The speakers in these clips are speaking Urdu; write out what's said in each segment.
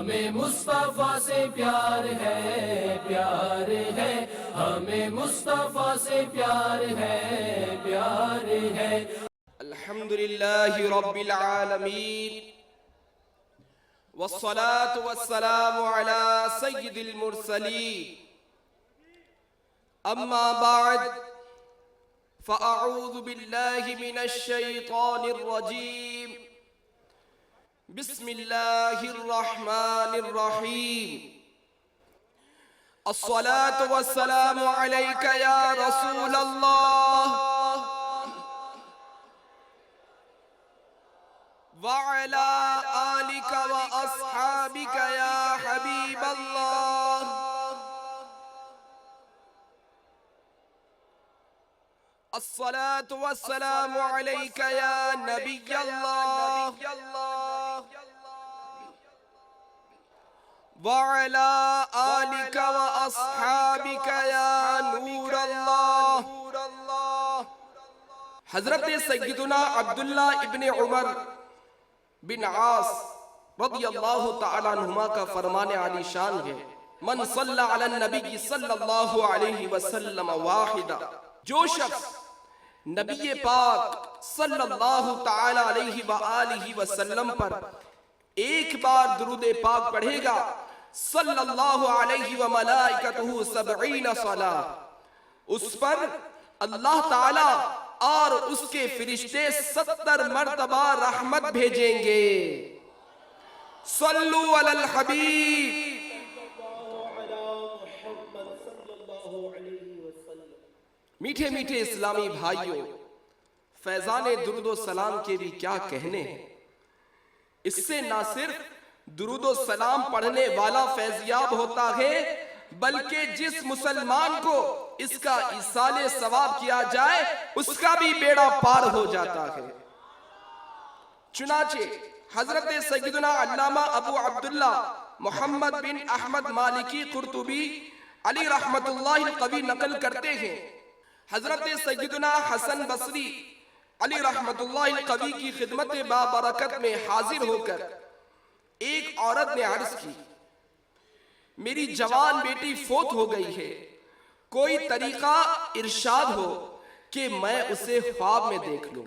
ہمیں مصطفیٰ سے پیار ہے، پیار ہے، ہمیں مصطفیٰ سے پیار ہے، پیار ہے۔ الحمدللہ رب العالمین والصلاة والسلام على سید المرسلین اما بعد فاعوذ باللہ من الشیطان الرجیم بسم اللہ الرحمن الرحیم الصلاة والسلام علیک یا رسول اللہ وعلى آلك وأصحابك يا حبيب الله الصلاة والسلام عليك يا نبي الله وعلى آلك وأصحابك يا نور الله حضرت سیدنا عبداللہ ابن عمر بن عاص رضی اللہ تعالیٰ عنہما کا فرمان عالی شان ہے، من صلی علی النبی صلی اللہ علیہ وسلم واحدہ، جو شخص نبی پاک صلی اللہ تعالیٰ علیہ وآلہ وسلم پر ایک بار درود پاک پڑھے گا، صلی اللہ علیہ وملائکتہ سبعین صلاۃ، اس پر اللہ تعالیٰ اور اس کے فرشتے 70 مرتبہ رحمت بھیجیں گے۔ صلو علی الحبیب۔ میٹھے میٹھے اسلامی بھائیوں، فیضان درود و سلام کے بھی کیا کہنے ہیں۔ اس سے نہ صرف درود و سلام پڑھنے والا فیضیاب ہوتا ہے، بلکہ جس مسلمان کو اس کا ایصال ثواب کیا جائے اس کا بھی بیڑا پار ہو جاتا ہے۔ چنانچہ حضرت سیدنا علامہ ابو عبداللہ محمد بن احمد مالکی قرطبی علی رحمت اللہ القوی نقل کرتے ہیں، حضرت سیدنا حسن بصری علی رحمت اللہ القوی کی خدمت بابرکت میں حاضر ہو کر ایک عورت نے عرض کی، میری جوان بیٹی فوت ہو گئی ہے، کوئی طریقہ ارشاد ہو کہ میں اسے خواب میں دیکھ لوں۔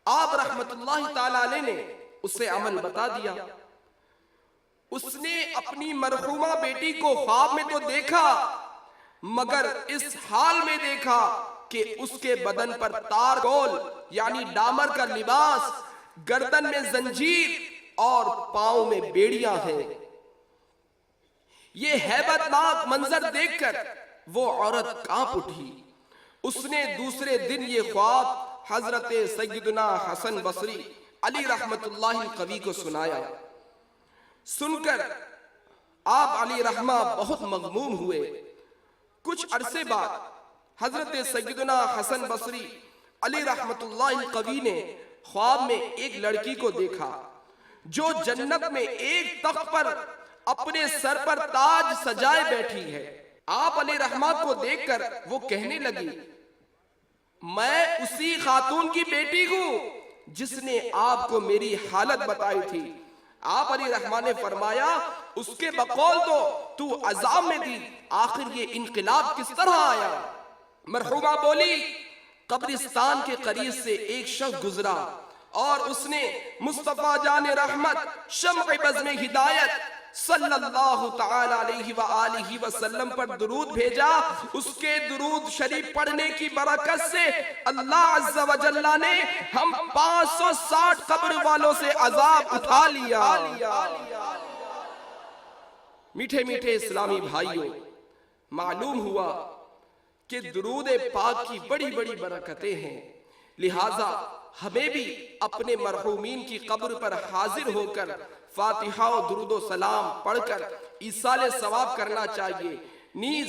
آپ رحمت اللہ تعالیٰ علیہ نے اسے عمل بتا دیا۔ اس نے اپنی مرحومہ بیٹی کو خواب میں تو دیکھا، مگر اس حال میں دیکھا کہ اس کے بدن پر تار کول یعنی ڈامر کا لباس، گردن میں زنجیر اور پاؤں میں بیڑیاں ہیں۔ یہ ہیبت ناک منظر دیکھ کر وہ عورت کانپ اٹھی۔ اس نے دوسرے دن یہ خواب حضرت سیدنا حسن بصری علی رحمت اللہ القوی کو سنایا۔ سن کر آپ علی رحمہ بہت مغموم ہوئے۔ کچھ عرصے بعد حضرت سیدنا حسن بصری علی رحمت اللہ القوی نے خواب میں ایک لڑکی کو دیکھا جو جنت میں ایک تخت پر اپنے سر پر تاج سجائے بیٹھی ہے۔ آپ علی رحمہ کو دیکھ کر وہ کہنے لگی، میں اسی خاتون کی بیٹی ہوں جس نے آپ کو میری حالت بتائی تھی۔ آپ علی رحمہ نے فرمایا، اس کے بقول تو عذاب میں تھی، آخر یہ انقلاب کس طرح آیا؟ مرحومہ بولی، قبرستان کے قریب سے ایک شخص گزرا اور اس نے مصطفیٰ جان رحمت شمع بزم ہدایت صلی اللہ تعالی علیہ وآلہ وسلم پر درود بھیجا۔ اس کے درود شریف پڑھنے کی برکت سے اللہ عز و جل نے ہم 560 قبر والوں سے عذاب اٹھا لیا۔ میٹھے میٹھے اسلامی بھائیوں، معلوم ہوا کہ درود پاک کی بڑی بڑی برکتیں ہیں، لہٰذا ہمیں بھی اپنے مرحومین کی قبر پر حاضر ہو کر فاتحہ و درود و سلام پڑھ کر ایصال ثواب کرنا چاہیے۔ نیز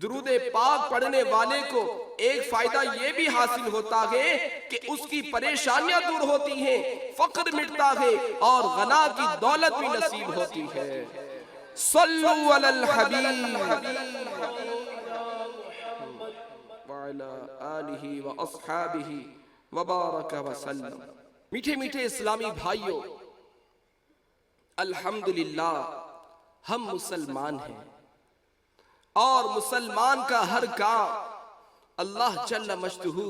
درود پاک پڑھنے والے کو ایک فائدہ یہ بھی حاصل ہوتا ہے کہ اس کی پریشانیاں دور ہوتی ہیں، فقر مٹتا ہے اور غنا کی دولت بھی نصیب ہوتی ہے۔ صلو علی الحبیب وعلی آلہ واصحابہ وبارک وسلم۔ میٹھے میٹھے اسلامی بھائیوں، الحمدللہ ہم مسلمان ہیں اور مسلمان کا ہر کام اللہ جل مجدہ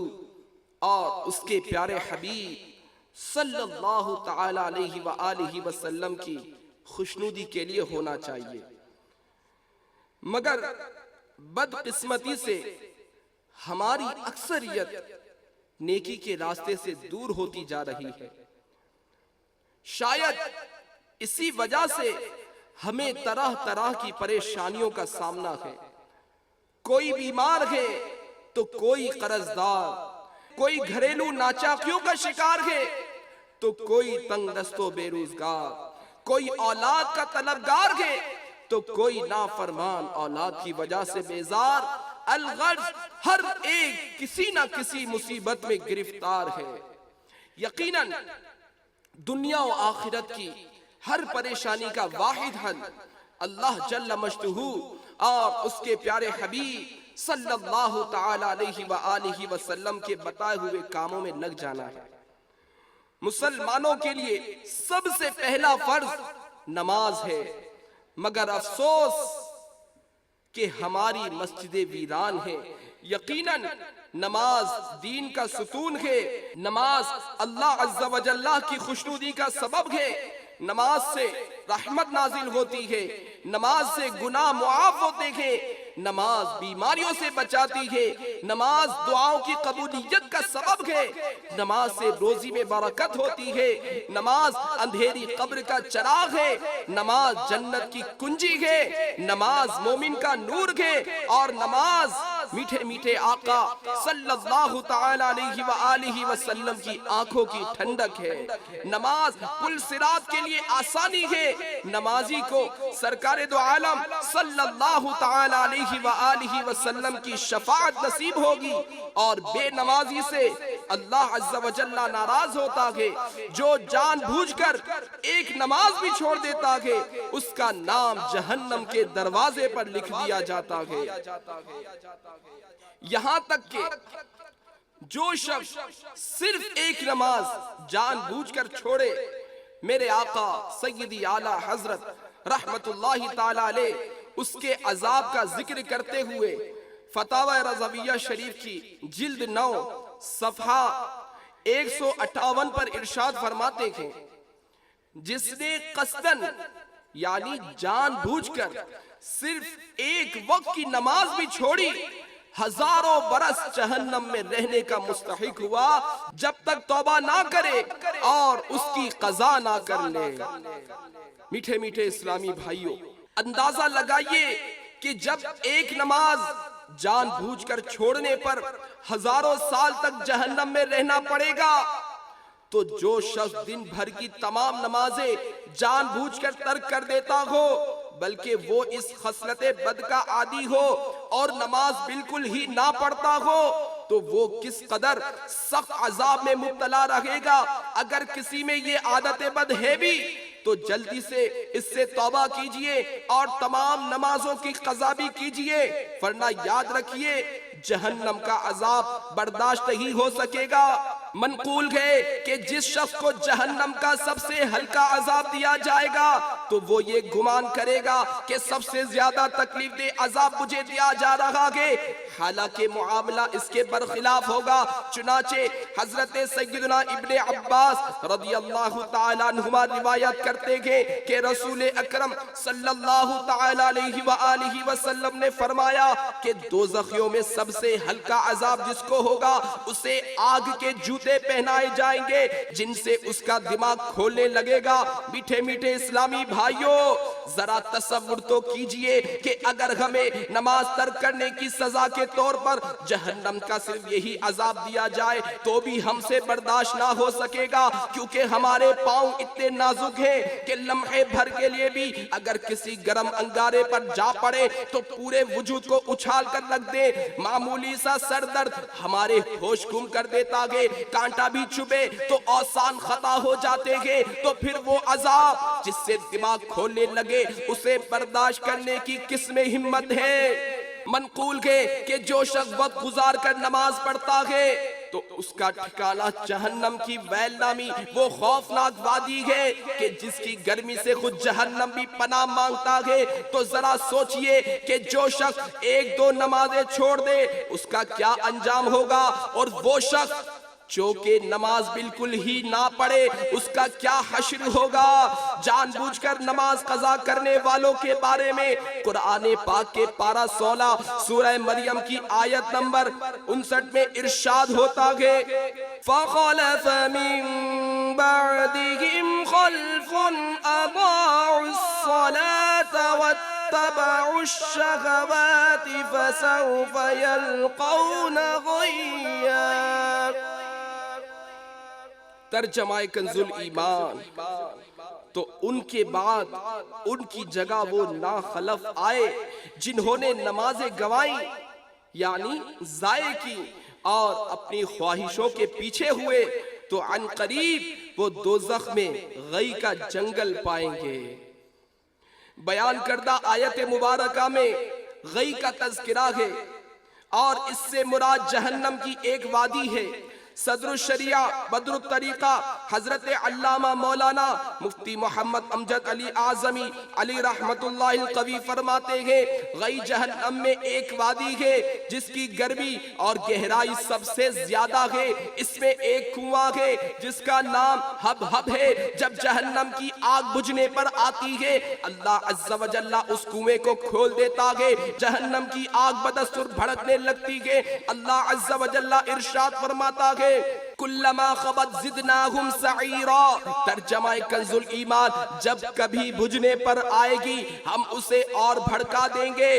اور اس کے پیارے حبیب صلی اللہ تعالی علیہ وآلہ وسلم کی خوشنودی کے لیے ہونا چاہیے، مگر بدقسمتی سے ہماری اکثریت نیکی کے راستے سے دور ہوتی جا رہی ہے۔ شاید اسی وجہ سے ہمیں طرح طرح کی پریشانیوں کا سامنا ہے۔ کوئی بیمار ہے تو کوئی قرضدار، کوئی گھریلو ناچاکیوں کا شکار ہے تو کوئی تنگ دست و بے روزگار، کوئی اولاد کا طلبگار ہے تو کوئی نافرمان اولاد کی وجہ سے بیزار، الغرض ہر ایک کسی نہ کسی مصیبت میں گرفتار ہے۔ یقیناً دنیا و آخرت کی ہر پریشانی کا واحد حل اللہ جل مجدہ اور اس کے پیارے حبیب صلی اللہ تعالی علیہ وآلہ وسلم کے بتائے ہوئے کاموں میں لگ جانا ہے۔ مسلمانوں کے لیے سب سے پہلا فرض نماز ہے، مگر افسوس کہ ہماری مسجدیں ویران ہیں۔ یقیناً نماز دین کا ستون ہے، نماز اللہ عز و جل کی خوشنودی کا سبب ہے، نماز سے رحمت نازل ہوتی ہے، نماز سے گناہ معاف ہوتے ہیں، نماز بیماریوں سے بچاتی ہے، نماز دعاؤں کی قبولیت کا سبب ہے، نماز سے روزی میں برکت ہوتی ہے، نماز اندھیری قبر کا چراغ ہے، نماز جنت کی کنجی ہے، نماز مومن کا نور ہے، اور نماز میٹھے میٹھے آقا صلی اللہ تعالی علیہ وآلہ وسلم کی آنکھوں کی ٹھنڈک ہے۔ نماز پل صراط کے لیے آسانی ہے، نمازی کو سرکار دو عالم صلی اللہ تعالی علیہ وآلہ وسلم کی شفاعت نصیب ہوگی، اور بے نمازی سے اللہ عز و جل ناراض ہوتا ہے۔ جو جان بوجھ کر ایک نماز بھی چھوڑ دیتا ہے اس کا نام جہنم کے دروازے پر لکھ دیا جاتا ہے۔ یہاں تک کہ جو شخص صرف ایک نماز جان بوجھ کر چھوڑے، میرے آقا سیدی اعلیٰ حضرت رحمت اللہ تعالی علیہ اس کے عذاب کا ذکر کرتے ہوئے فتاوی رضویہ شریف کی جلد 9 صفحہ 158 پر ارشاد فرماتے ہیں، جس نے قصدن یعنی جان بوجھ کر صرف ایک وقت کی نماز بھی چھوڑی، ہزاروں برس جہنم میں رہنے کا مستحق ہوا جب تک توبہ نہ کرے اور اس کی قضا نہ کر لے۔ میٹھے میٹھے اسلامی بھائیوں، اندازہ لگائیے کہ جب ایک نماز جان بوجھ کر چھوڑنے پر ہزاروں سال تک جہنم میں رہنا پڑے گا، تو جو شخص دن بھر کی تمام نمازیں جان بوجھ کر ترک کر دیتا ہو، بلکہ وہ اس خصلت بد کا عادی ہو اور نماز بالکل ہی نہ پڑھتا ہو، تو وہ کس قدر سخت عذاب میں مبتلا رہے گا۔ اگر کسی میں یہ عادت بد ہے بھی تو جلدی سے اس سے توبہ کیجئے اور تمام نمازوں کی قضا بھی کیجئے، ورنہ یاد رکھیے جہنم کا عذاب برداشت نہیں ہو سکے گا۔ منقول ہے کہ جس شخص کو جہنم کا سب سے ہلکا عذاب دیا جائے گا تو وہ یہ گمان کرے گا کہ سب سے زیادہ تکلیف دہ عذاب مجھے دیا جا رہا ہے، حالانکہ معاملہ اس کے برخلاف ہوگا۔ چنانچہ حضرت سیدنا ابن عباس رضی اللہ تعالیٰ عنہما روایت کرتے ہیں کہ رسول اکرم صلی اللہ تعالیٰ علیہ وآلہ وسلم نے فرمایا کہ دوزخیوں میں سب سے ہلکا عذاب جس کو ہوگا اسے آگ کے جوتے پہنائے جائیں گے جن سے اس کا دماغ کھولنے لگے گا۔ میٹھے میٹھے اسلامی بھائیوں، ذرا تصور تو کیجئے کہ اگر ہمیں نماز ترک کرنے کی سزا کے طور پر جہنم کا صرف یہی عذاب دیا جائے تو بھی ہم سے برداشت نہ ہو سکے گا، کیونکہ ہمارے پاؤں اتنے نازک ہیں کہ لمحے بھر کے لیے بھی اگر کسی گرم انگارے پر جا پڑے تو پورے وجود کو اچھال کر رکھ دے۔ معمولی سا سر درد ہمارے ہوش گم کر دیتا ہے، کانٹا بھی چھپے تو آسان خطا ہو جاتے ہیں، تو پھر وہ عذاب جس سے دماغ کھولنے لگے اسے برداشت کرنے کی کس میں ہمت ہے؟ منقول ہے کہ جو شخص وقت گزار کر نماز پڑھتا ہے تو اس کا ٹھکانہ جہنم کی ویل نامی وہ خوفناک وادی ہے کہ جس کی گرمی سے خود جہنم بھی پناہ مانگتا ہے۔ تو ذرا سوچئے کہ جو شخص ایک دو نمازیں چھوڑ دے اس کا کیا انجام ہوگا، اور وہ شخص جو کہ نماز بالکل ہی نہ پڑھے اس کا کیا حشر ہوگا۔ جان بوجھ کر نماز قضا کرنے والوں کے بارے میں قرآن پاک کے پارہ 16 سورہ مریم کی آیت نمبر 59 میں ارشاد ہوتا ہے فَخَلَفَ مِن بَعْدِهِمْ خَلْفٌ أَضَاعُوا الصَّلَاةَ وَاتَّبَعُوا الشَّهَوَاتِ فَسَوْفَ يَلْقَوْنَ غَيًّا۔ ترجمہ کنز الایمان، تو ان کے بعد ان کی جگہ وہ ناخلف آئے جنہوں نے نمازیں گوائیں یعنی ضائع کی اور اپنی خواہشوں کے پیچھے ہوئے، تو عن قریب وہ دوزخ میں غی کا جنگل پائیں گے۔ بیان کردہ آیت مبارکہ میں غی کا تذکرہ ہے اور اس سے مراد جہنم کی ایک وادی ہے۔ صدر الشریعہ بدر الطریقہ حضرت علامہ مولانا مفتی محمد امجد علی اعظمی علی رحمت اللہ القوی فرماتے ہیں غی جہنم میں ایک وادی ہے جس کی گرمی اور گہرائی سب سے زیادہ ہے۔ اس میں ایک کنواں ہے جس کا نام ہب ہب ہے۔ جب جہنم کی آگ بجھنے پر آتی ہے اللہ عز و جل اس کنویں کو کھول دیتا ہے، جہنم کی آگ بدستور بھڑکنے لگتی ہے۔ اللہ عز و جل ارشاد فرماتا ہے کلما خبت زدناہم سعیرا، ترجمہ کنز الایمان، جب کبھی بجھنے پر آئے گی ہم اسے اور بھڑکا دیں گے۔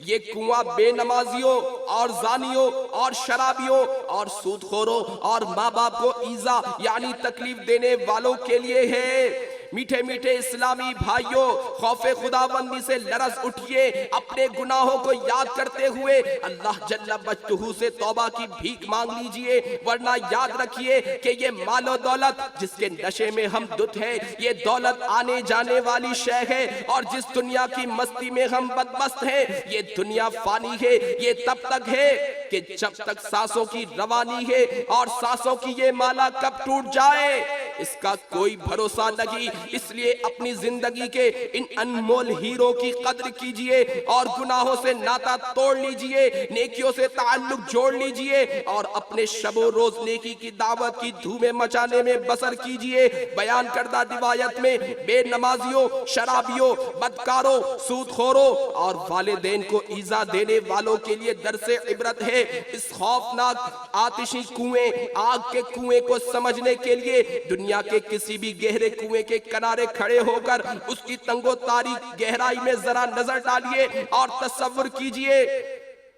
یہ کنواں بے نمازیوں اور زانیوں اور شرابیوں اور سود خوروں اور ماں باپ کو ایذا یعنی تکلیف دینے والوں کے لیے ہے۔ میٹھے میٹھے اسلامی بھائیوں، خوف خداوندی سے لرز اٹھئے، اپنے گناہوں کو یاد کرتے ہوئے اللہ جل وجہ سے توبہ کی بھیک مانگ لیجئے، ورنہ یاد رکھیے کہ یہ مال و دولت جس کے نشے میں ہم دھت ہیں، یہ دولت آنے جانے والی شے ہے، اور جس دنیا کی مستی میں ہم بدمست ہیں یہ دنیا فانی ہے۔ یہ تب تک ہے کہ جب تک سانسوں کی روانی ہے، اور سانسوں کی یہ مالا کب ٹوٹ جائے اس کا کوئی بھروسہ نہیں۔ اس لیے اپنی زندگی کے ان انمول ہیروں کی قدر کیجئے اور گناہوں سے ناتا توڑ لیجئے، نیکیوں سے تعلق جوڑ لیجئے اور اپنے شب و روز نیکی کی دعوت کی دھومیں مچانے میں بسر کیجئے۔ بیان کردہ روایت میں بے نمازیوں، شرابیوں، بدکاروں، سود خوروں اور والدین کو ایذا دینے والوں کے لیے درس عبرت ہے۔ اس خوفناک آتشی کنویں، آگ کے کنویں کو سمجھنے کے لیے دنیا کے کسی بھی گہرے کنویں کے کنارے کھڑے ہو کر اس کی تنگ و تاریک گہرائی میں ذرا نظر ڈالیے اور تصور کیجئے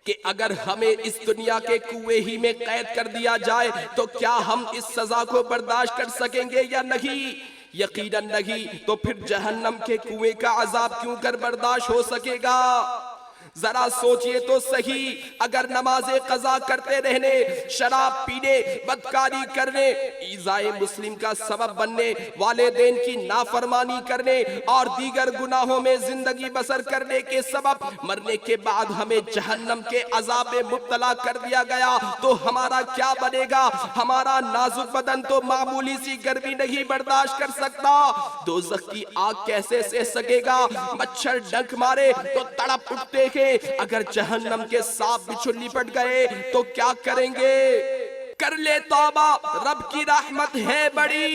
کہ اگر ہمیں اس دنیا کے کنویں ہی میں قید کر دیا جائے تو کیا ہم اس سزا کو برداشت کر سکیں گے یا نہیں؟ یقیناً نہیں۔ تو پھر جہنم کے کنویں کا عذاب کیوں کر برداشت ہو سکے گا؟ ذرا سوچئے تو صحیح، اگر نمازیں قضا کرتے رہنے، شراب پینے، بدکاری کرنے، ایذائے مسلم کا سبب بننے، والدین کی نافرمانی کرنے اور دیگر گناہوں میں زندگی بسر کرنے کے سبب مرنے کے بعد ہمیں جہنم کے عذاب میں مبتلا کر دیا گیا تو ہمارا کیا بنے گا؟ ہمارا نازک بدن تو معمولی سی گرمی نہیں برداشت کر سکتا، دوزخ کی آگ کیسے سہ سکے گا؟ مچھر ڈنک مارے تو تڑپ اٹھتے ہیں، اگر جہنم کے سانپ بچھو لپٹ گئے تو کیا کریں گے؟ کر لے توبہ، رب کی رحمت ہے بڑی،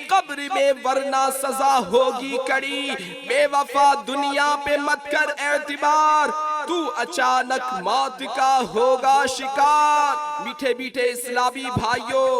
قبر میں ورنہ سزا ہوگی کڑی، بے وفا دنیا پہ مت کر اعتبار، تو اچانک موت کا ہوگا شکار۔ میٹھے میٹھے اسلامی بھائیوں،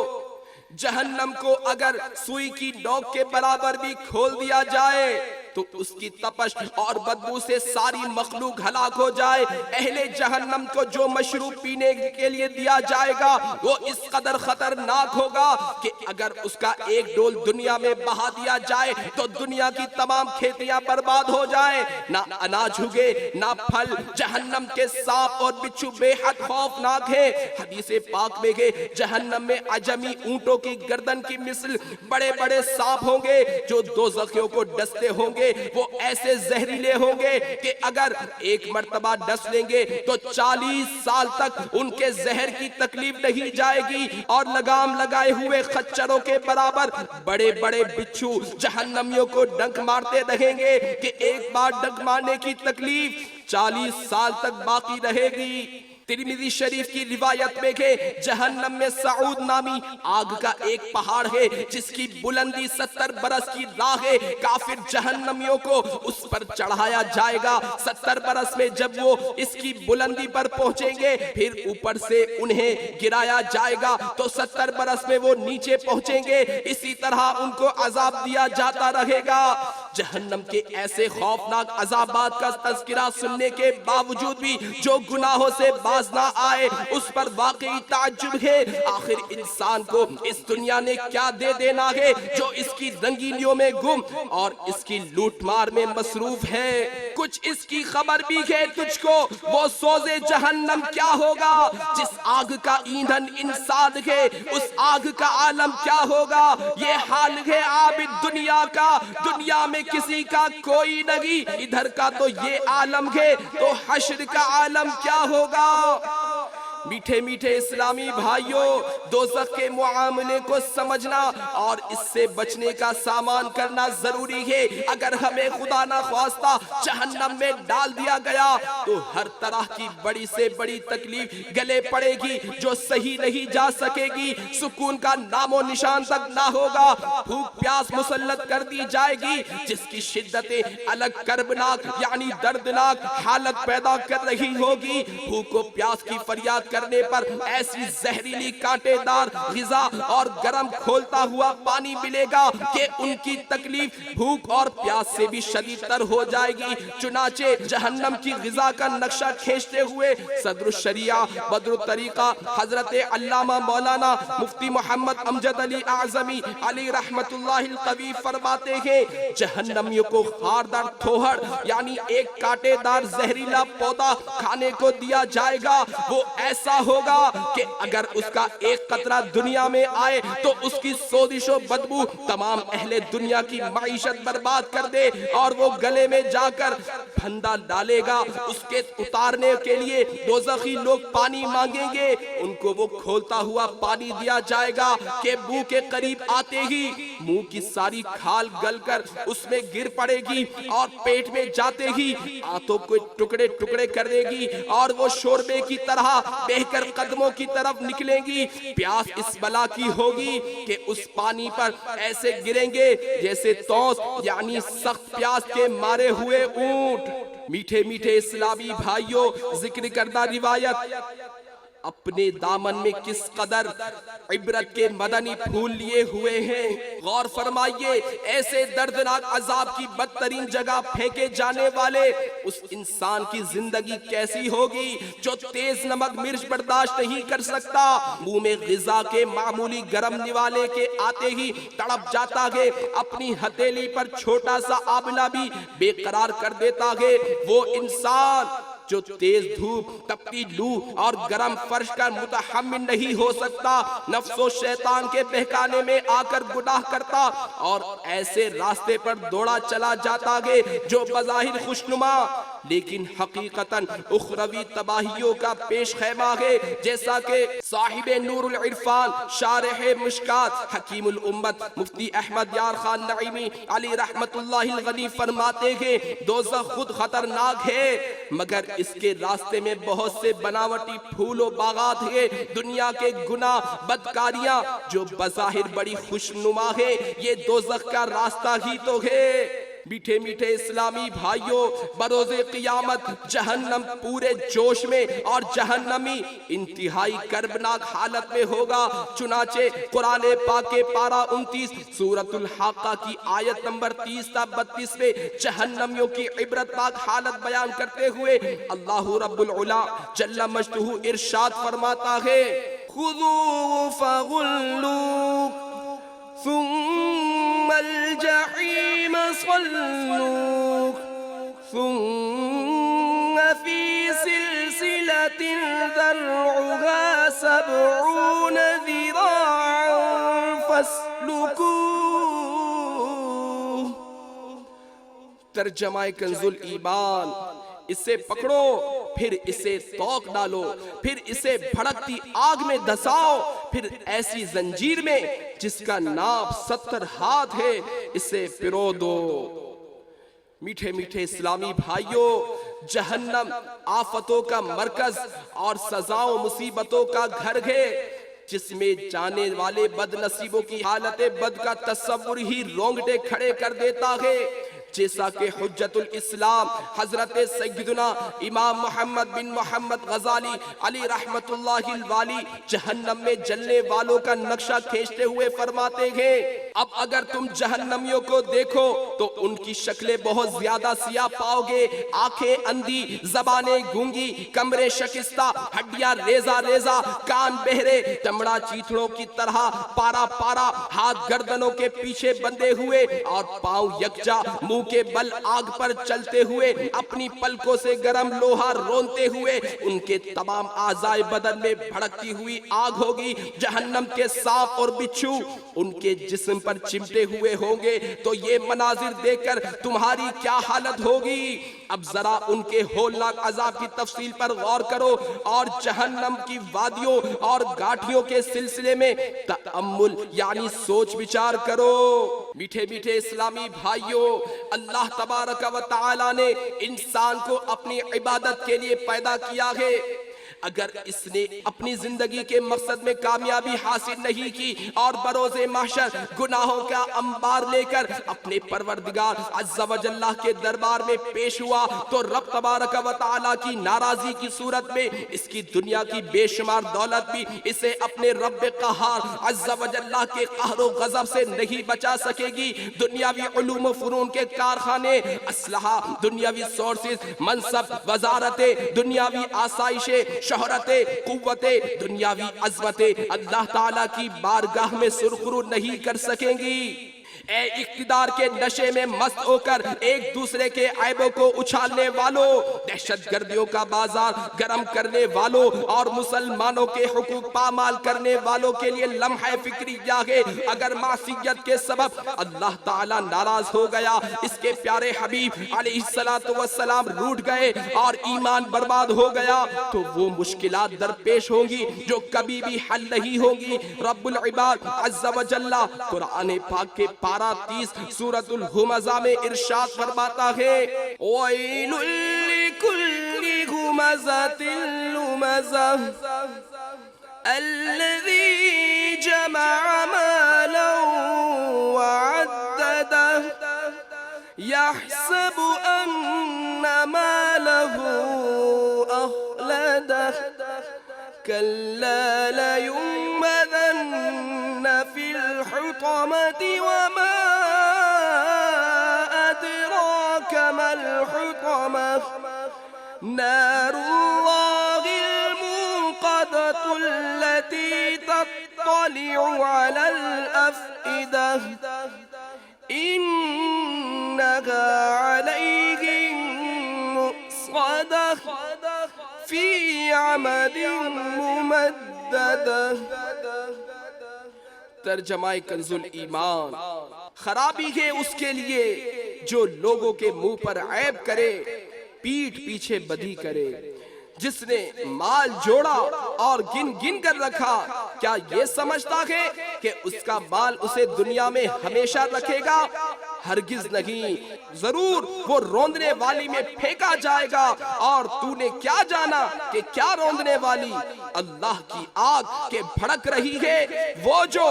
جہنم کو اگر سوئی کی نوک کے برابر بھی کھول دیا جائے تو اس کی تپش اور بدبو سے ساری مخلوق ہلاک ہو جائے۔ اہل جہنم کو جو مشروب پینے کے لیے دیا جائے گا وہ اس قدر خطرناک ہوگا کہ اگر اس کا ایک ڈول دنیا میں بہا دیا جائے تو دنیا کی تمام کھیتیاں برباد ہو جائیں، نہ اناج ہوگے نہ پھل۔ جہنم کے سانپ اور بچھو بے حد خوفناک ہے۔ حدیث پاک میں ہے جہنم میں عجمی اونٹوں کی گردن کی مثل بڑے بڑے سانپ ہوں گے جو دوزخیوں کو ڈستے ہوں گے گے وہ ایسے زہریلے ہوں گے کہ اگر ایک مرتبہ ڈس لیں گے تو 40 سال تک ان کے زہر کی تکلیف نہیں جائے گی، اور لگام لگائے ہوئے خچروں کے برابر بڑے بڑے بچھو جہنمیوں کو ڈنک مارتے رہیں گے کہ ایک بار ڈنک مارنے کی تکلیف 40 سال تک باقی رہے گی۔ ترمذی شریف کی روایت میں کہ جہنم میں سعود نامی آگ کا ایک پہاڑ ہے جس کی بلندی 70 برس کی راہ ہے، کافر جہنمیوں کو اس پر چڑھایا جائے گا۔ 70 برس میں جب وہ اس کی بلندی پر پہنچیں گے پھر اوپر سے انہیں گرایا جائے گا تو 70 برس میں وہ نیچے پہنچیں گے، اسی طرح ان کو عذاب دیا جاتا رہے گا۔ جہنم کے ایسے خوفناک عذابات کا تذکرہ سننے کے باوجود بھی جو گناہوں سے باز نہ آئے اس پر واقعی تعجب ہے، آخر انسان کو اس دنیا نے کیا دے دینا ہے جو اس کی رنگینیوں میں گم اور اس کی لوٹ مار میں مصروف ہے۔ کچھ اس کی خبر بھی ہے تجھ کو وہ سوز جہنم کیا ہوگا، جس آگ کا ایندھن انسان ہے اس آگ کا عالم کیا ہوگا۔ یہ حال ہے عابد دنیا کا، دنیا میں کسی کا کوئی نہیں، ادھر کا تو یہ عالم ہے تو حشر کا عالم کیا ہوگا۔ میٹھے میٹھے اسلامی بھائیوں، دوزخ کے معاملے کو سمجھنا اور اس سے بچنے کا سامان کرنا ضروری ہے۔ اگر ہمیں خدا نہ خواستہ جہنم میں ڈال دیا گیا تو ہر طرح کی بڑی سے بڑی تکلیف گلے پڑے گی جو صحیح نہیں جا سکے گی، سکون کا نام و نشان تک نہ ہوگا، بھوک پیاس مسلط کر دی جائے گی جس کی شدتیں الگ کربناک یعنی دردناک حالت پیدا کر رہی ہوگی۔ بھوک و پیاس کی فریاد کرنے پر ایسی زہریلی کانٹے دار غذا اور گرم کھولتا ہوا پانی ملے گا کہ ان کی تکلیف بھوک اور پیاس سے بھی شدید تر ہو جائے گی۔ چنانچہ جہنم کی غذا کا نقشہ کھینچتے ہوئے صدر الشریعہ بدر الطریقہ حضرت علامہ مولانا مفتی محمد امجد علی اعظمی علی رحمت اللہ القوی فرماتے ہیں جہنمیوں کو خاردار تھوہڑ یعنی ایک کانٹے دار زہریلا پودا کھانے کو دیا جائے گا، وہ ایسا ہوگا کہ اگر اس کا ایک قطرہ دنیا میں آئے تو اس کی سوزش و بدبو تمام اہل دنیا کی معیشت برباد کر دے، اور وہ گلے میں جا کر پھندا ڈالے گا۔ اس کے اتارنے کے لیے دوزخی لوگ پانی مانگیں گے، ان کو وہ کھولتا ہوا پانی دیا جائے گا کہ منہ کے قریب آتے ہی منہ کی ساری کھال گل کر اس میں گر پڑے گی اور پیٹ میں جاتے ہی آنتوں کو ٹکڑے ٹکڑے کر دے گی اور وہ شوربے کی طرح بہہ کر قدموں کی طرف نکلیں گی۔ پیاس اس بلا کی ہوگی کہ اس پانی پر ایسے گریں گے جیسے توس یعنی سخت پیاس کے مارے ہوئے اونٹ۔ میٹھے میٹھے اسلامی بھائیوں، ذکر کردہ روایت اپنے دامن میں کس قدر عبرت کے مدنی پھول لیے ہوئے ہیں۔ غور فرمائیے، ایسے دردناک عذاب کی بدترین جگہ پھینکے جانے والے اس انسان کی زندگی کیسی ہوگی جو تیز نمک مرچ برداشت نہیں کر سکتا، منہ میں غذا کے معمولی گرم نوالے کے آتے ہی تڑپ جاتا ہے، اپنی ہتھیلی پر چھوٹا سا آبلہ بھی بے قرار کر دیتا ہے۔ وہ انسان جو تیز دھوپ، تپتی لو اور گرم فرش کا متحمل نہیں ہو سکتا، نفس و شیطان کے بہکانے میں آ کر گناہ کرتا اور ایسے راستے پر دوڑا چلا جاتا ہے جو بظاہر خوشنما لیکن حقیقتاً اخروی تباہیوں کا پیش خیمہ ہے، جیسا کہ صاحب نور العرفان شارح مشکات حکیم الامت مفتی احمد یار خان نعیمی علی رحمت اللہ الغنی فرماتے ہیں دوزخ خود خطرناک ہے مگر اس کے راستے میں بہت سے بناوٹی پھول و باغات ہیں، دنیا کے گناہ بدکاریاں جو بظاہر بڑی خوشنما ہے، یہ دوزخ کا راستہ ہی تو ہے۔ میٹھے میٹھے اسلامی بھائیوں، بروز قیامت جہنم پورے جوش میں اور جہنمی انتہائی کربناک حالت میں ہوگا۔ چنانچہ قرآن پاک کے پارہ 29 سورۃ الحاقہ کی آیت نمبر 30 تا 32 میں جہنمیوں کی عبرتناک حالت بیان کرتے ہوئے اللہ رب العلا جل مجدہ ارشاد فرماتا ہے خذوہ فغلوہ ثم الجحیم صلوہ ثم فی سلسلۃ ذرعها 70 ذراعا فاسلکوہ۔ ترجمہ کنزُ الایمان، اسے پکڑو پھر اسے توق ڈالو، پھر اسے بھڑکتی آگ میں دھساؤ، پھر ایسی زنجیر میں جس کا ناپ 70 ہاتھ ہے اسے پرو دو۔ میٹھے میٹھے اسلامی بھائیوں، جہنم آفتوں کا مرکز اور سزاؤں مصیبتوں کا گھر ہے، جس میں جانے والے بد نصیبوں کی حالت بد کا تصور ہی رونگٹے کھڑے کر دیتا ہے۔ جیسا کہ حجت الاسلام حضرت سیدنا امام محمد بن محمد غزالی علی رحمت اللہ الوالی جہنم میں جلنے والوں کا نقشہ کھینچتے ہوئے فرماتے ہیں، اب اگر تم جہنمیوں کو دیکھو تو ان کی شکلیں بہت زیادہ سیاہ پاؤ گے، آنکھیں اندھی، زبانیں گونگی، کمریں شکستہ، ہڈیاں ریزہ ریزہ، کان بہرے، چمڑا چیتڑوں کی طرح پارا پارا، ہاتھ گردنوں کے پیچھے بندھے ہوئے اور پاؤں یکجا منہ کے بل آگ پر چلتے ہوئے، اپنی پلکوں سے گرم لوہا رونتے ہوئے، ان کے تمام اعضائے بدن میں بھڑکتی ہوئی آگ ہوگی۔ جہنم کے سانپ اور بچھو ان کے جسم پر چمٹے ہوئے ہوں گے، تو یہ مناظر دیکھ کر تمہاری کیا حالت ہوگی؟ اب ذرا ان کے ہولناک عذاب کی تفصیل پر غور کرو اور جہنم کی وادیوں اور گھاٹیوں کے سلسلے میں تأمل یعنی سوچ بچار کرو۔ میٹھے میٹھے اسلامی بھائیوں، اللہ تبارک و تعالی نے انسان کو اپنی عبادت کے لیے پیدا کیا ہے۔ اگر اس نے اپنی زندگی کے مقصد میں کامیابی حاصل نہیں کی اور بروز محشر گناہوں کا انبار لے کر اپنے پروردگار عز و جل کے دربار میں پیش ہوا، تو رب تبارک و تعالی کی ناراضی کی صورت میں اس کی دنیا کی بے شمار دولت بھی اسے اپنے رب قہار عز و جل کے قہر و غضب سے نہیں بچا سکے گی۔ دنیاوی علوم و فنون کے کارخانے، اسلحہ، دنیاوی سورسز، منصب، وزارتیں، دنیاوی آسائشیں، شہرتیں، قوتیں، دنیاوی عظمتیں اللہ تعالیٰ کی بارگاہ میں سرخرو نہیں کر سکیں گی۔ اے اقتدار کے نشے میں مست ہو کر ایک دوسرے کے عیبوں کو اچھالنے والوں، دہشت گردیوں کا بازار گرم کرنے والوں اور مسلمانوں کے حقوق پامال کرنے والوں کے لیے لمحہ فکری ہے۔ اگر معصیت کے سبب اللہ تعالیٰ ناراض ہو گیا، اس کے پیارے حبیب علیہ السلام روٹھ گئے اور ایمان برباد ہو گیا، تو وہ مشکلات درپیش ہوں گی جو کبھی بھی حل نہیں ہوں گی۔ رب العباد عز و جل قرآن پاک کے پارہ 30 سورۃ الہمزہ میں ارشاد فرماتا ہے، وَيْلٌ لِكُلِّ ہُمَزَةٍ لُمَزَةٍ الَّذِي جَمَعَ مَالًا وَعَدَّدَهُ يَحْسَبُ أَنَّ مَالَهُ أَخْلَدَهُ كَلَّا لَيُنبَذَنَّ فِي الْحُطَمَةِ وَمَا أَدْرَاكَ مَا الْحُطَمَةُ نَارُ اللَّهِ الْمُوقَدَةُ الَّتِي تَطَّلِعُ عَلَى الْأَفْئِدَةِ إِنَّهَا عَلَيْهِم مُّؤْصَدَةٌ فِي عَمَدٍ مُّمَدَّدَةٍ۔ ترجمہ کنز الایمان، خرابی ہے اس کے لیے جو لوگوں کے منہ پر عیب کرے، پیٹھ پیچھے بدی کرے۔ جس نے مال جوڑا اور گن گن کر رکھا، کیا یہ سمجھتا ہے کہ اس کا مال اسے دنیا میں ہمیشہ رکھے گا؟ ہرگز نہیں، ضرور وہ روندنے والی میں پھینکا جائے گا، اور تو نے کیا جانا کہ کیا روندنے والی اللہ کی آگ کے بھڑک رہی ہے، وہ جو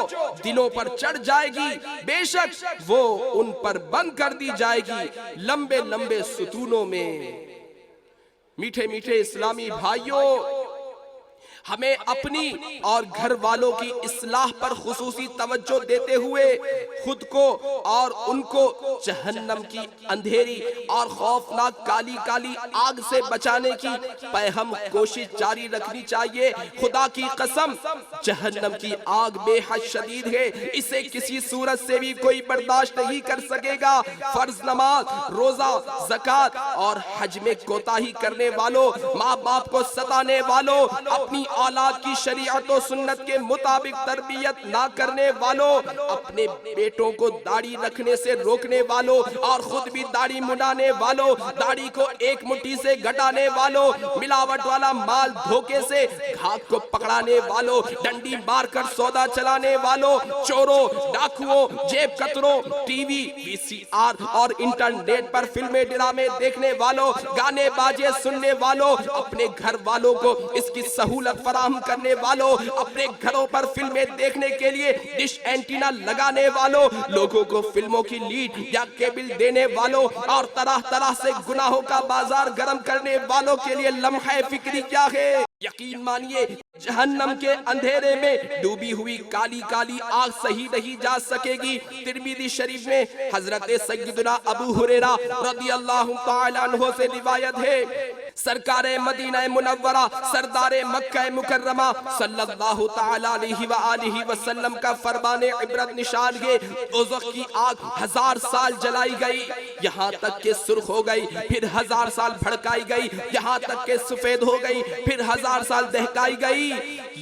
دلوں پر چڑھ جائے گی، بے شک وہ ان پر بند کر دی جائے گی لمبے لمبے ستونوں میں۔ میٹھے میٹھے اسلامی بھائیوں، ہمیں اپنی اور گھر والوں کی اصلاح پر خصوصی توجہ دیتے ہوئے خود کو اور ان کو جہنم کی اندھیری اور خوفناک کالی کالی آگ سے بچانے کی پہم کوشش جاری رکھنی چاہیے۔ خدا کی قسم، جہنم کی آگ بے حد شدید ہے، اسے کسی صورت سے بھی کوئی برداشت نہیں کر سکے گا۔ فرض نماز، روزہ، زکوٰۃ اور حج میں کوتاہی کرنے والوں، ماں باپ کو ستانے والوں، اپنی اولاد کی شریعت و سنت کے مطابق تربیت نہ کرنے والوں، اپنے بیٹوں کو داڑھی رکھنے سے روکنے والوں اور خود بھی داڑھی منڈانے والوں، داڑھی کو ایک مٹھی سے گھٹانے والوں، ملاوٹ والا مال دھوکے سے گھاٹ کو پکڑانے والوں، ڈنڈی مار کر سودا چلانے والوں، چوروں، ڈاکوؤں، جیب کتروں، ٹی وی، وی سی آر اور انٹرنیٹ پر فلمیں ڈرامے دیکھنے والوں، گانے باجے سننے والوں، اپنے گھر والوں کو اس کی سہولت فراہم کرنے والوں، اپنے گھروں پر فلمیں دیکھنے کے لیے ڈش اینٹینا لگانے والوں، لوگوں کو فلموں کی لیڈ یا کیبل دینے والوں اور طرح طرح سے گناہوں کا بازار گرم کرنے والوں کے لیے لمحہ فکری کیا ہے؟ یقین مانیے جہنم کے اندھیرے میں ڈوبی ہوئی کالی کالی آگ صحیح نہیں جا سکے گی۔ ترمذی شریف میں حضرت سیدنا ابو ہریرہ رضی اللہ تعالی عنہ سے روایت ہے، سرکار مدینہ منورہ سردار مکہ مکرمہ صلی اللہ تعالی علیہ وآلہ وسلم کا فرمان عبرت نشان ہے، دوزخ کی آگ 1000 سال جلائی گئی، یہاں تک کہ سرخ ہو گئی، پھر 1000 سال بھڑکائی گئی، یہاں تک کہ سفید ہو گئی، پھر 1000 سال دہکائی گئی،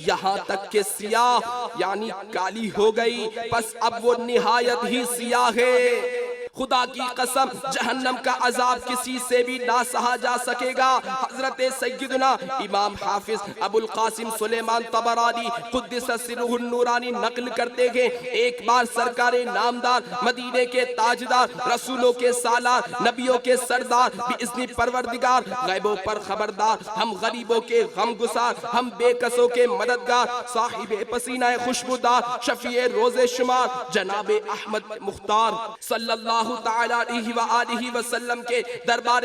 یہاں تک کہ سیاہ یعنی کالی ہو گئی، بس اب وہ نہایت ہی سیاہ ہے۔ خدا کی قسم جہنم کا عذاب کسی سے بھی نہ سہا جا سکے گا۔ حضرت سیدنا امام حافظ ابو القاسم سلیمان طبرانی قدس سرہ النورانی نقل کرتے گئے، ایک بار سرکار نامدار مدینے کے تاجدار رسولوں کے سالار نبیوں کے سردار باذن پروردگار غیبوں پر خبردار، ہم غریبوں کے غم گسار، ہم بے کسوں کے مددگار، صاحب پسینہ خوشبودار، شفیع روز شمار جناب احمد مختار صلی اللہ تعالی علیہ وآلہ وسلم کے دربار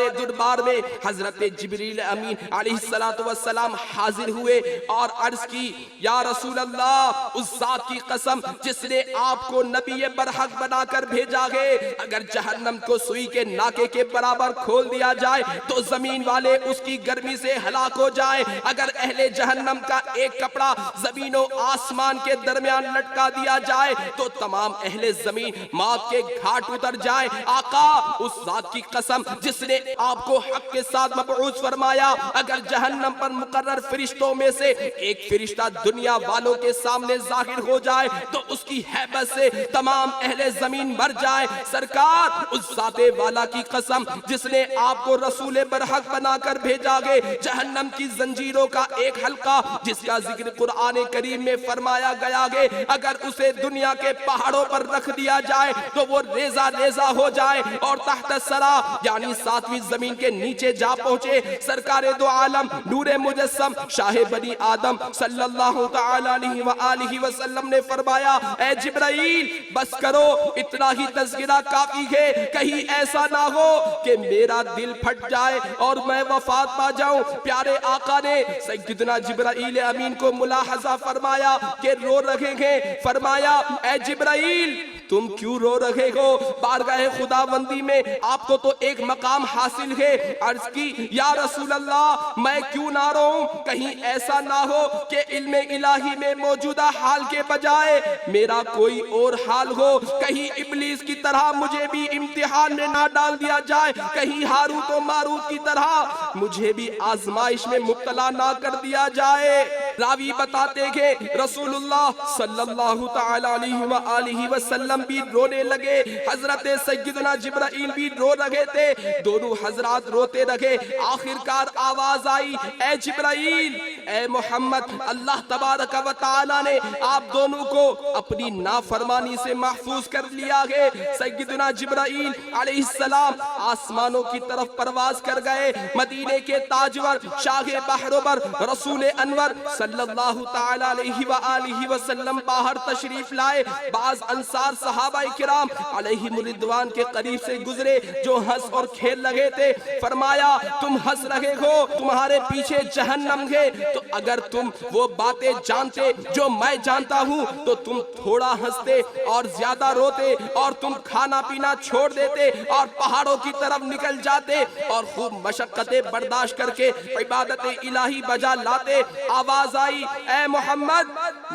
میں حضرت جبریل امین علیہ السلام حاضر ہوئے اور عرض کی، یا رسول اللہ، اس ذات کی قسم جس نے آپ کو نبی برحق بنا کر بھیجا ہے، اگر جہنم کو سوئی کے ناکے کے برابر کھول دیا جائے تو زمین والے اس کی گرمی سے ہلاک ہو جائیں، اگر اہل جہنم کا ایک کپڑا زمین و آسمان کے درمیان لٹکا دیا جائے تو تمام اہل زمین موت کے گھاٹ اتر جائیں۔ آقا، اس ذات کی قسم جس نے آپ کو حق کے ساتھ مبعوث فرمایا، اگر جہنم پر مقرر فرشتوں میں سے ایک فرشتہ دنیا والوں کے سامنے ظاہر ہو جائے تو اس کی ہیبت سے تمام اہل زمین مر جائے۔ سرکار، اس ذات والا کی قسم جس نے آپ کو رسول برحق بنا کر بھیجا گے، جہنم کی زنجیروں کا ایک حلقہ جس کا ذکر قرآن کریم میں فرمایا گیا ہے، اگر اسے دنیا کے پہاڑوں پر رکھ دیا جائے تو وہ ریزہ ریزہ ہو جائے اور تحت الثری یعنی 7ویں زمین کے نیچے جا پہنچے۔ سرکار دو عالم نور مجسم شاہ بنی آدم صلی اللہ تعالی علیہ وآلہ وسلم نے فرمایا، اے جبرائیل، بس کرو، اتنا ہی تذکرہ کافی ہے، کہیں ایسا نہ ہو کہ میرا دل پھٹ جائے اور میں وفات پا جاؤں۔ پیارے آقا نے سیدنا جبرائیل امین کو ملاحظہ فرمایا کہ رو رہے ہیں، فرمایا، اے جبرائیل، تم کیوں رو رہے ہو؟ بارگاہ خداوندی میں آپ کو تو ایک مقام حاصل ہے۔ عرض کی، یا رسول اللہ، میں کیوں نہ روؤں؟ کہیں ایسا نہ ہو کہ علم الہی میں موجودہ حال کے بجائے میرا کوئی اور حال ہو، کہیں ابلیس کی طرح مجھے بھی امتحان میں نہ ڈال دیا جائے، کہیں ہاروت و ماروت کی طرح مجھے بھی آزمائش میں مبتلا نہ کر دیا جائے۔ راوی بتاتے کہ رسول اللہ صلی اللہ تعالی علیہ وآلہ وسلم بھی رونے لگے، حضرت سیدنا جبرائیل بھی رو رہے تھے، دونوں حضرات روتے رہے۔ آخرکار آواز آئی، اے جبرائیل، اے محمد، اللہ تبارک و تعالی نے آپ دونوں کو اپنی نافرمانی سے محفوظ کر لیا ہے۔ سیدنا جبرائیل علیہ السلام آسمانوں کی طرف پرواز کر گئے، مدینے کے تاجور شاہ بحربر رسول انور صلی اللہ تعالی علیہ وآلہ وسلم باہر تشریف لائے۔ بعض انصار صحابہ کرام علیہم الرضوان کے قریب سے گزرے جو ہنس اور کھیل لگے تھے، فرمایا، تم ہنس رہے ہو، تمہارے پیچھے جہنم ہے، تو اگر تم وہ باتیں جانتے جو میں جانتا ہوں تو تم تھوڑا ہنستے اور زیادہ روتے، اور تم کھانا پینا چھوڑ دیتے اور پہاڑوں کی طرف نکل جاتے اور خوب مشقتیں برداشت کر کے عبادت الہی بجا لاتے۔ آواز آواز آئی اے محمد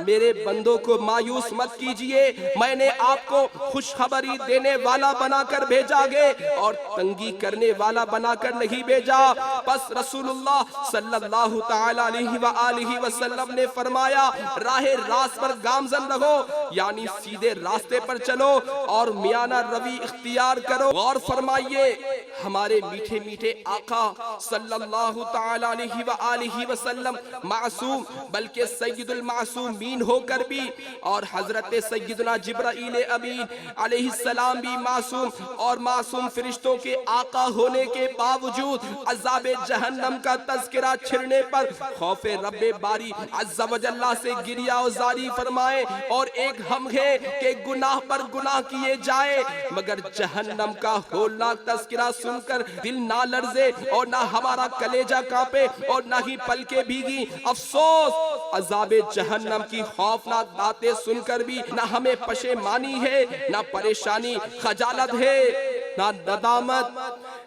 میرے بندوں کو مایوس مت کیجئے، میں نے آپ کو خوشخبری دینے والا بنا کر بھیجا گے اور تنگی کرنے والا بنا کر نہیں بھیجا۔ پس رسول اللہ صلی اللہ تعالی علیہ وآلہ وسلم نے فرمایا راہ راست پر گامزن رہو، یعنی سیدھے راستے پر چلو اور میانہ روی اختیار کرو۔ غور فرمائیے ہمارے میٹھے میٹھے آقا صلی اللہ تعالی علیہ وآلہ وسلم معصوم بلکہ سید المعصومین ہو کر بھی، اور حضرت سیدنا جبرائیل امین علیہ السلام بھی معصوم اور معصوم فرشتوں کے آقا ہونے کے باوجود عذاب جہنم کا تذکرہ چھڑنے پر خوف رب باری عز و جل سے گریہ و زاری فرمائے، اور ایک ہم ہے کہ گناہ پر گناہ کیے جائے مگر جہنم کا ہولناک تذکرہ سن کر دل نہ لرزے اور نہ ہمارا کلیجہ کانپے اور نہ ہی پلکیں بھیگی۔ افسوس عذاب جہنم کی خوفناک باتیں سن کر بھی نہ ہمیں پشیمانی ہے، نہ پریشانی خجالت ہے، نہ ندامت۔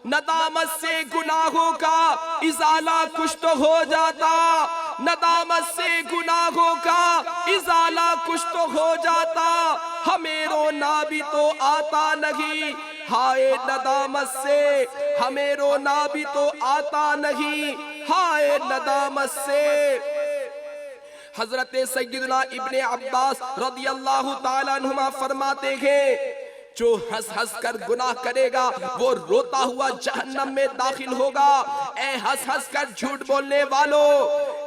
ندامت سے گناہوں کا ازالہ کچھ تو ہو جاتا، ندامت سے گناہوں کا ازالہ کچھ تو ہو جاتا، ہمیں رونا بھی تو آتا نہیں، ہائے ندامت سے ہمیں رونا بھی تو آتا نہیں، ہائے ندامت سے۔ حضرت سیدنا ابن عباس رضی اللہ تعالیٰ عنہما فرماتے ہیں جو ہنس ہنس کر گناہ کرے گا وہ روتا ہوا جہنم میں داخل ہوگا۔ اے ہنس ہنس کر جھوٹ بولنے والو،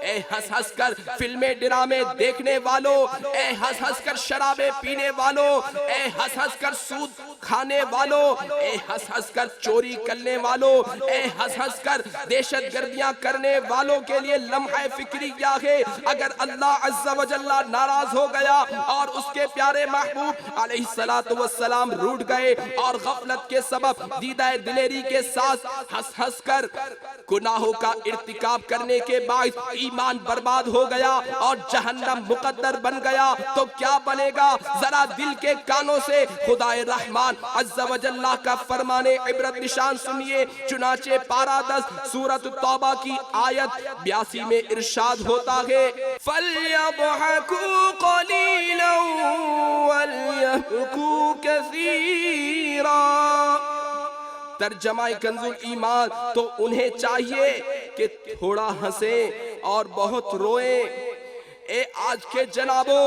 اے ہنس ہنس کر فلمیں ڈرامے دیکھنے والو، اے ہنس ہنس کر شرابیں پینے والو، اے ہنس ہنس کر سود کھانے والو، اے ہنس ہنس کر چوری کرنے والو، اے ہنس ہنس کر دہشت گردیاں کرنے والوں کے لیے لمحہ فکری کیا ہے اگر اللہ عز و جل ناراض ہو گیا اور اس کے پیارے محبوب علیہ السلام روٹ گئے اور غفلت کے سبب دیدہ دلیری کے ساتھ ہنس ہنس کر گناہوں کا ارتکاب کرنے کے باعث ایمان برباد ہو گیا اور جہنم مقدر بن گیا تو کیا بنے گا؟ ذرا دل کے کانوں سے خدائے رحمان عز و جل کا فرمان عبرت نشان سنیے۔ چنانچہ پارہ 10 سورۃ توبہ کی آیت 82 میں ارشاد ہوتا ہے فَلْيَضْحَكُوا قَلِيلًا وَلْيَبْكُوا كَثِيرًا۔ ترجمہ کنز الایمان تو انہیں چاہیے کہ تھوڑا ہنسیں اور بہت روئیں۔ اے آج کے جنابوں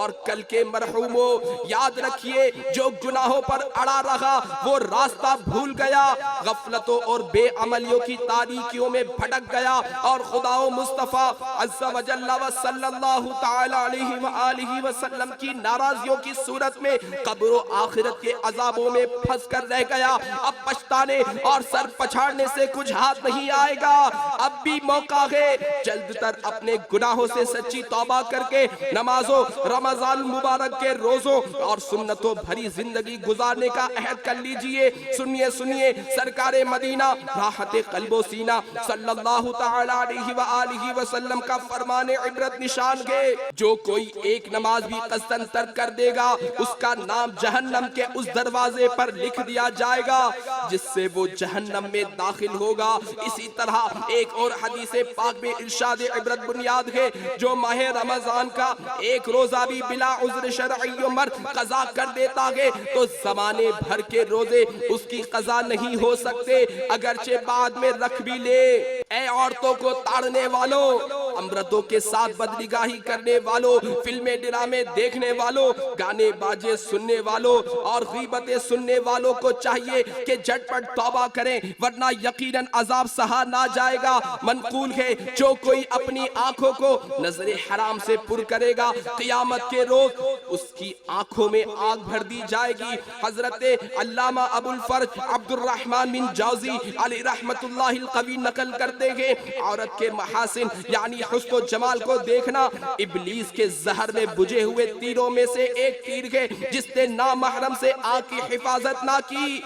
اور کل کے مرحوموں یاد رکھیے جو گناہوں پر اڑا رہا وہ راستہ بھول گیا، غفلتوں اور بے عملیوں کی تاریکیوں میں بھٹک گیا اور خدا و مصطفیٰ عز و جل و صلی اللہ تعالی علیہ وآلہ وسلم کی ناراضیوں کی صورت میں قبر و آخرت کے عذابوں میں پھنس کر رہ گیا۔ اب پچھتانے اور سر پچھاڑنے سے کچھ ہاتھ نہیں آئے گا، اب بھی موقع ہے، جلد تر اپنے گناہوں سے سچی توبہ کر کے نمازوں، رمضان مبارک کے روزوں اور سنتوں بھری زندگی گزارنے کا عہد کر لیجئے۔ سنیے سنیے سرکار مدینہ راحت قلب و سینہ صلی اللہ تعالی علیہ وآلہ وسلم کا فرمان عبرت نشان ہے جو کوئی ایک نماز بھی قصداً ترک کر دے گا اس کا نام جہنم کے اس دروازے پر لکھ دیا جائے گا جس سے وہ جہنم میں داخل ہوگا۔ اسی طرح ایک اور حدیث پاک میں ارشاد عبرت بنیاد ہے جو ماہ رمضان کا ایک روزہ بھی بلا عذر شرعی و مرد قضا کر دیتا ہے تو زمانے بھر کے روزے اس کی قضا نہیں ہو سکتے اگرچہ بعد میں رکھ بھی لے۔ اے عورتوں کو تاڑنے والوں، امردوں کے ساتھ بدنگاہی کرنے والوں، فلمیں ڈرامے دیکھنے والوں، گانے باجے سننے والوں اور غیبتیں سننے والوں کو چاہیے کہ جھٹ پٹ توبہ کریں ورنہ یقیناً عذاب سہا نہ جائے گا۔ منقول ہے جو کوئی اپنی آنکھوں کو نظر حرام سے پر کرے گا قیامت کے روز اس کی آنکھوں میں آگ بھر دی جائے گی۔ حضرت علامہ ابو الفرج عبد الرحمن بن جوزی علی رحمت اللہ القوی نقل کرتے ہیں عورت کے محاسن یعنی حسن و جمال کو دیکھنا ابلیس کے زہر میں بجھے ہوئے تیروں میں سے ایک تیر ہے جس نے نامحرم سے آنکھ کی حفاظت نہ کی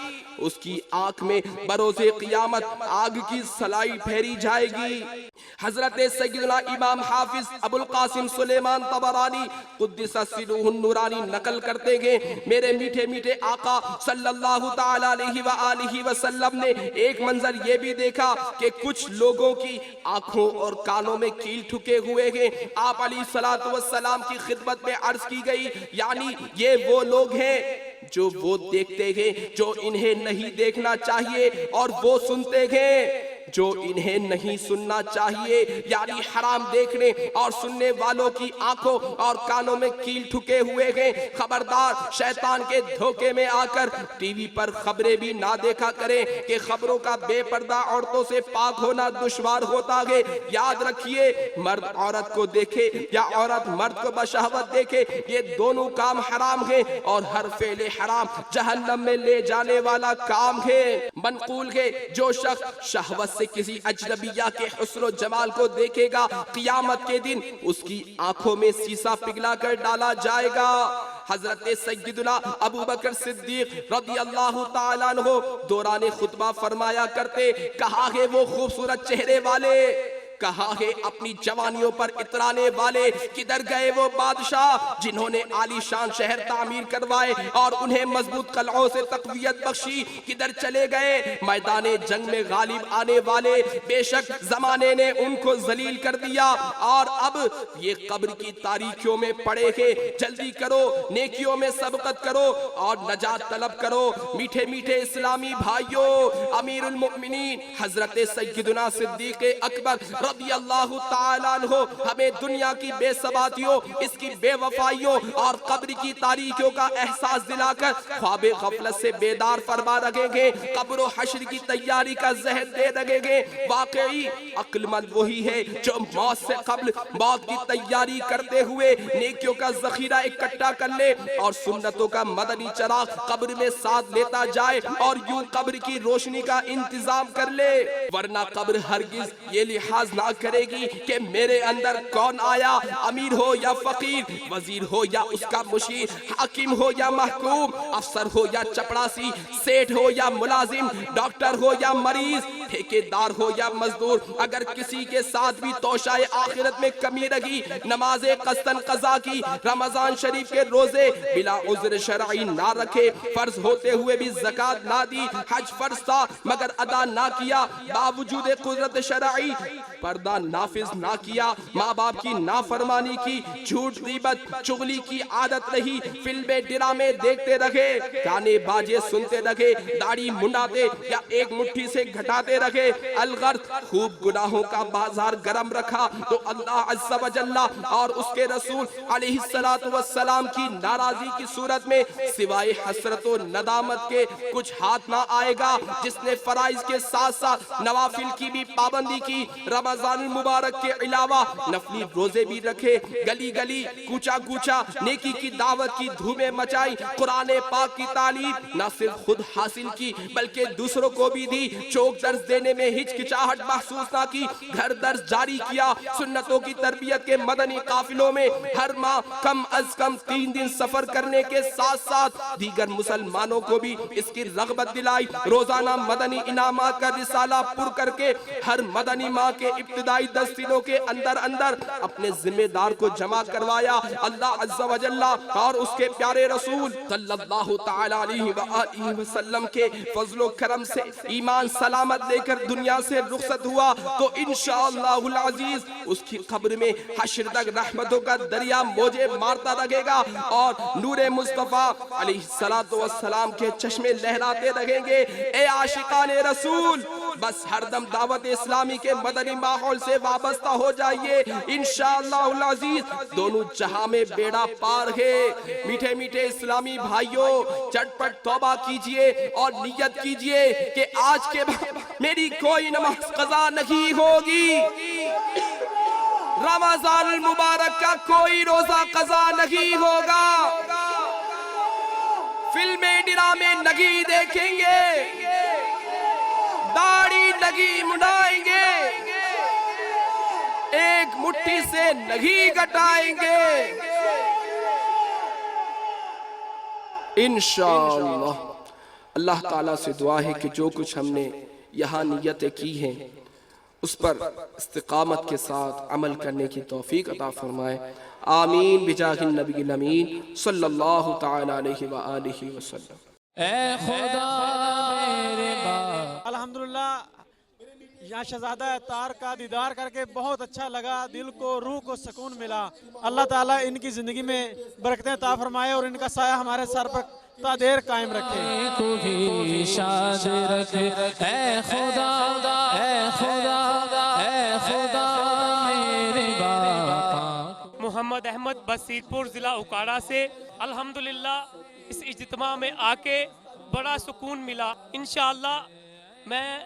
اس کی آنکھ میں بروز قیامت آگ کی سلائی پھیری جائے گی۔ حضرت سیدنا امام حافظ ابو القاسم سلیمان طبرانی قدس سرہ النورانی نقل کرتے گئے، میرے میٹھے میٹھے آقا صلی اللہ تعالی علیہ وآلہ وسلم نے ایک منظر یہ بھی دیکھا کہ کچھ لوگوں کی آنکھوں اور کانوں میں کیل ٹھکے ہوئے ہیں۔ آپ علیہ السلام کی خدمت میں عرض کی گئی، یعنی یہ وہ لوگ ہیں جو وہ دیکھتے ہیں جو انہیں نہیں دیکھنا چاہیے، اور وہ سنتے ہیں جو انہیں نہیں سننا چاہیے، یعنی حرام دیکھنے اور سننے والوں کی آنکھوں اور کانوں میں کیل ٹھکے ہوئے ہیں۔ خبردار، شیطان کے دھوکے میں آ کر ٹی وی پر خبریں بھی نہ دیکھا کریں کہ خبروں کا بے پردہ عورتوں سے پاک ہونا دشوار ہوتا ہے۔ یاد رکھیے، مرد عورت کو دیکھے یا عورت مرد کو بشہوت دیکھے، یہ دونوں کام حرام ہیں، اور ہر فعل حرام جہنم میں لے جانے والا کام ہے۔ منقول ہے، جو شخص شہوت سے کسی اجنبیہ کے حسن و جمال کو دیکھے گا، قیامت کے دن اس کی آنکھوں میں سیسا پگھلا کر ڈالا جائے گا۔ حضرت سیدنا ابو بکر صدیق رضی اللہ تعالیٰ عنہ دوران خطبہ فرمایا کرتے، کہا ہے وہ خوبصورت چہرے والے، کہا ہے اپنی جوانیوں پر اترانے والے، کدھر گئے وہ بادشاہ جنہوں نے عالی شان شہر تعمیر کروائے اور انہیں مضبوط قلعوں سے تقویت بخشی، کدھر چلے گئے میدان جنگ میں غالب آنے والے؟ بے شک زمانے نے ان کو ذلیل کر دیا، اور اب یہ قبر کی تاریکیوں میں پڑے ہیں۔ جلدی کرو، نیکیوں میں سبقت کرو اور نجات طلب کرو۔ میٹھے میٹھے اسلامی بھائیوں، امیر المؤمنین حضرت سیدنا صدیق اکبر رضی اللہ تعالیٰ عنہ ہمیں دنیا کی بے ثباتیوں، اس کی بے وفائیوں اور قبر کی تاریکیوں کا احساس دلا کر خواب غفلت سے بیدار فرما رکھیں گے، قبر و حشر کی تیاری کا ذہن دے رکھیں گے۔ واقعی عقل مند وہی ہے جو موت سے قبل موت کی تیاری کرتے ہوئے نیکیوں کا ذخیرہ اکٹھا کر لے اور سنتوں کا مدنی چراغ قبر میں ساتھ لیتا جائے اور یوں قبر کی روشنی کا انتظام کر لے، ورنہ قبر ہرگز یہ لحاظ نہ کرے گی کہ میرے اندر کون آیا، امیر ہو یا فقیر، وزیر ہو یا اس کا مشیر، حاکم ہو یا محکوم، افسر ہو یا چپڑاسی، سیٹھ ہو یا ملازم، ڈاکٹر ہو یا مریض، ٹھیکیدار ہو یا مزدور۔ اگر کسی کے ساتھ بھی توشائے آخرت میں کمی رہی، نماز قصداً قضا کی، رمضان شریف کے روزے بلا عذر شرعی نہ رکھے، فرض ہوتے ہوئے بھی زکوٰۃ نہ دی، حج فرض تھا مگر ادا نہ کیا، باوجود قدرت شرعی پردہ نافذ نہ کیا، ماں باپ کی نافرمانی کی، جھوٹ غیبت چغلی کی عادت رہی، فلمیں ڈرامے دیکھتے رہے، گانے باجے سنتے رہے، داڑھی منڈاتے یا ایک مٹھی سے گھٹاتے رہے، الغرض خوب گناہوں کا بازار گرم رکھا، تو اللہ عز و جل اور اس کے رسول علیہ السلام کی ناراضی کی صورت میں سوائے حسرت و ندامت کے کچھ ہاتھ نہ آئے گا۔ جس نے فرائض کے ساتھ ساتھ نوافل کی بھی پابندی کی، رمضان المبارک کے علاوہ نفلی روزے بھی رکھے، گلی گلی کوچا کوچا نیکی کی دعوت کی دھومیں مچائی، قرآن پاک کی تعلیم نہ صرف خود حاصل کی بلکہ دوسروں کو بھی دی، چوک درس دینے میں ہچکچاہٹ محسوس نہ کی، گھر درس جاری کیا، سنتوں کی تربیت کے مدنی قافلوں میں ہر ماہ کم از کم 3 دن سفر کرنے کے ساتھ ساتھ دیگر مسلمانوں کو بھی اس کی رغبت دلائی، روزانہ مدنی انعامات کا رسالہ پر کر کے ہر مدنی ماہ کے ابتدائی 10 دنوں کے اندر اپنے ذمہ دار کو جمع کروایا۔ اللہ عز و جل اور اس کے پیارے رسول صلی اللہ تعالی علیہ وآلہ وسلم کے فضل و کرم سے ایمان سلامت لے کر دنیا سے رخصت ہوا تو انشاءاللہ العزیز اس کی قبر میں حشر تک رحمتوں کا دریا موجے مارتا رہے گا اور نور مصطفیٰ علیہ السلام کے چشمے لہراتے رہیں گے۔ اے عاشقان رسول، بس ہر دم دعوت اسلامی کے مدنی ماحول سے وابستہ ہو جائیے، انشاءاللہ العزیز دونوں جہاں میں بیڑا پار ہے۔ میٹھے میٹھے اسلامی بھائیوں، چٹ پٹ توبہ کیجئے اور نیت کیجئے کہ آج کے بعد میری کوئی نماز قضا نہیں ہوگی، رمضان المبارک کا کوئی روزہ قضا نہیں ہوگا، فلمیں ڈرامے نہیں دیکھیں گے، داڑھی نہیں منڈائیں گے، ایک مٹھی سے نہیں گٹائیں گے، انشاءاللہ۔ اللہ تعالیٰ سے دعا ہے کہ جو کچھ ہم نے یہاں نیتیں کی ہیں اس پر استقامت کے ساتھ عمل کرنے کی توفیق عطا فرمائے. آمین بجاہ النبی الامین صلی اللہ تعالی علیہ وآلہ وسلم. اے خدا میرے باپ. الحمدللہ یہاں شہزادہ اتار کا دیدار کر کے بہت اچھا لگا، دل کو روح کو سکون ملا. اللہ تعالیٰ ان کی زندگی میں برکتیں عطا فرمائے اور ان کا سایہ ہمارے سر پر تا دیر قائم رکھے. کو بھی شاد رکھ اے خدا، اے خدا، اے خدا میرے باپ. محمد احمد بسیط پور ضلع اکاڑا سے الحمدللہ اس اجتماع میں آ کے بڑا سکون ملا. انشاءاللہ میں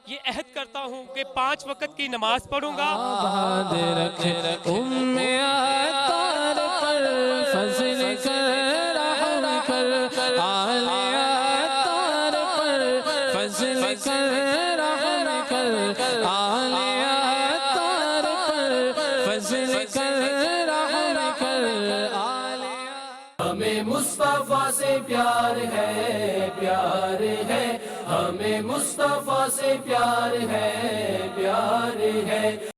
یہ عہد کرتا ہوں کہ 5 وقت کی نماز پڑھوں گا. آباد رکھ ام اتار پر فضل کر رحم کر، آل اتار پر فضل کر رحم کر، آل اتار پر فضل کر رحم کر، آل. ہمیں مصطفیٰ سے پیار ہے، پیار ہے، ہمیں مصطفیٰ سے پیار ہے، پیار ہے.